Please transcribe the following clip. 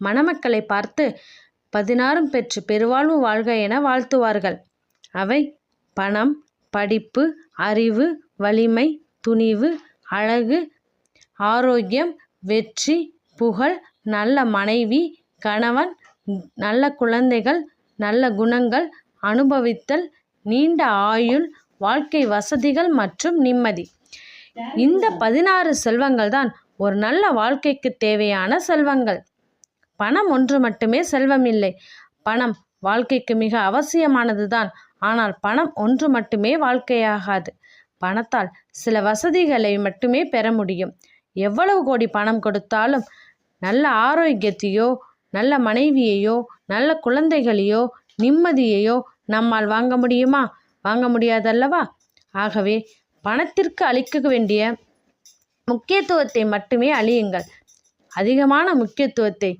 மணமக்களை பார்த்து 16 பெற்று பெருவாழ்வு வாழ்க என வாழ்த்துவார்கள். அவை பணம், படிப்பு, அறிவு, வலிமை, துணிவு, அழகு, ஆரோக்கியம், வெற்றி, புகழ், நல்ல மனைவி, கணவன், நல்ல குழந்தைகள், நல்ல குணங்கள், அனுபவித்தல், நீண்ட ஆயுள், வாழ்க்கை வசதிகள் மற்றும் நிம்மதி. இந்த 16 செல்வங்கள் தான் ஒரு நல்ல வாழ்க்கைக்கு தேவையான செல்வங்கள். பணம் ஒன்று மட்டுமே செல்வம் இல்லை. பணம் வாழ்க்கைக்கு மிக அவசியமானது தான். ஆனால் பணம் ஒன்று மட்டுமே வாழ்க்கையாகாது. பணத்தால் சில வசதிகளை மட்டுமே பெற முடியும். எவ்வளவு கோடி பணம் கொடுத்தாலும் நல்ல ஆரோக்கியத்தையோ, நல்ல மனைவியையோ, நல்ல குழந்தைகளையோ, நிம்மதியையோ நம்மால் வாங்க முடியுமா? வாங்க முடியாதல்லவா? ஆகவே பணத்திற்கு அளிக்க வேண்டிய முக்கியத்துவத்தை மட்டுமே அளியுங்கள். அதிகமான முக்கியத்துவத்தை